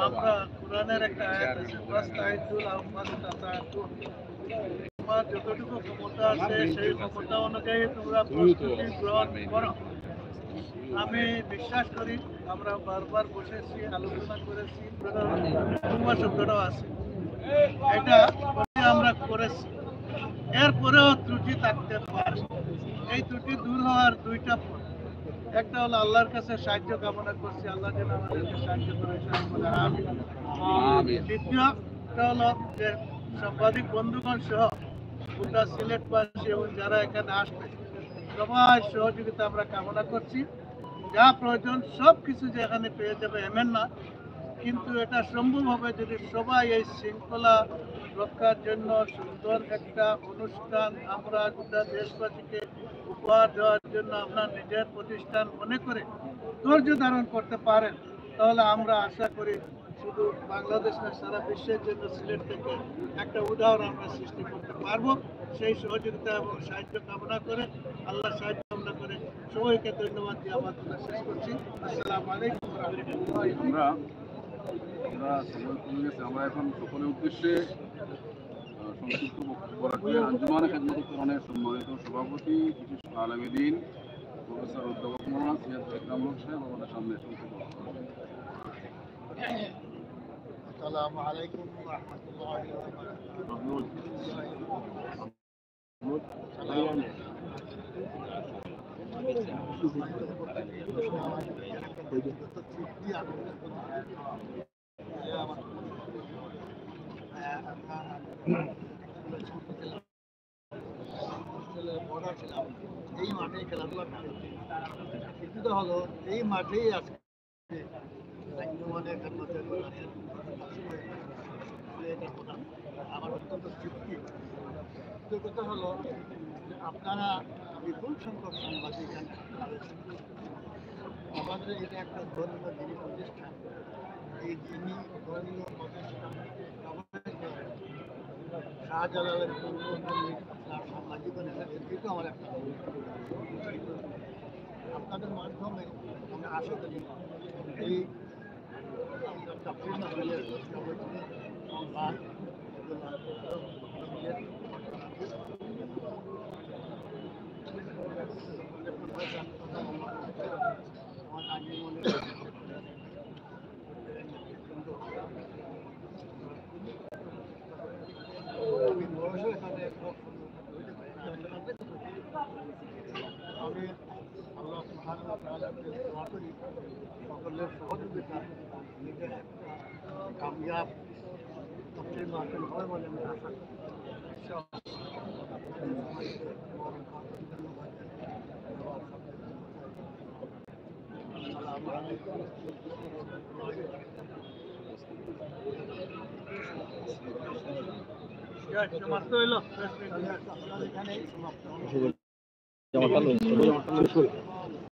আমরা কোরআনের একটা আয়াত আছে ফাস্তাইদুল আওয়ামাস্তাতাতুন, তোমার যতটুকু ক্ষমতা আছে সেই ক্ষমতা অনুযায়ী তোমরা প্রস্তুতি গ্রহণ করো। আমি বিশ্বাস করি আমরা বারবার বসেছি, আলোচনা করেছি, শব্দটাও আছে, এটা আমরা করেছি। এরপরেও ত্রুটি থাকতে পারে। এই ত্রুটি দূর হওয়ার দুইটা পথ। একটা হলো আল্লাহর কাছে সাহায্য কামনা করছি, আল্লাহ যেন আমাদেরকে সাহায্য করে। দ্বিতীয়টা হলো যে সাংবাদিক বন্ধুগণ সহ গোটা সিলেটবাসী এবং যারা এখানে আসবে সবাই সহযোগিতা আমরা কামনা করছি। যা প্রয়োজন সব কিছু যে এখানে পেয়ে যাবে এমন না, কিন্তু এটা সম্ভব হবে যদি সবাই এই শৃঙ্খলা রক্ষার জন্য সুন্দর একটা অনুষ্ঠান আমরা গোটা দেশবাসীকে উপহার দেওয়ার জন্য আপনার নিজের প্রতিষ্ঠান মনে করে ধৈর্য ধারণ করতে পারেন, তাহলে আমরা আশা করি শুধু বাংলাদেশ না সারা বিশ্বের জন্য সিলেট থেকে একটা উদাহরণ আমরা সৃষ্টি করতে পারবো। সেই সহযোগিতা এবং সাহায্য কামনা করে, আল্লাহ সাহায্য কামনা করে সবাইকে ধন্যবাদ দিয়ে আমার কথা শেষ করছি। আসসালামু আলাইকুম ওয়া রাহমাতুল্লাহি ওয়া বারাকাতুহু। আমরা এখন সকলের উদ্দেশ্যে সংক্ষিপ্ত বক্তব্য রাখবেন আঞ্জুমানে খেদমত কোরআনের সম্মানিত সভাপতি বিশিষ্ট আলেমে দ্বীন প্রফেসর অধ্যাপক মাওলানা সৈয়দ ইকরাম সাহেব আমাদের সামনে সংক্ষিপ্ত বক্তব্য রাখবেন। আসসালামু আলাইকুম ওয়া রাহমাতুল্লাহি ওয়া বারাকাতুহু। এই মাঠে খেলাধুলা কিছুটা হলো এই মাঠেই আজকে আমার অত্যন্ত তৃপ্তি। কথা হলো আপনারা বিপুল সংখ্যক সাংবাদিক আমাদের এটা একটা ধর্মীয় দিনী প্রতিষ্ঠান। এই দিনী ধর্মীয় প্রতিষ্ঠান শাহজালালের সাংবাদিকতা এটা আমার একটা আপনাদের মাধ্যমে আমরা আশা করি এই সংবাদ আমি আল্লাহ সুবহানাহু ওয়া তাআলাকে দোয়া করি সকলের সহযোগিতা নিজের কামিয়াব তফসির মাহফিল হয় বলে আমি আশা করি। সমাপ্ত হইল। এখানে সমাপ্ত।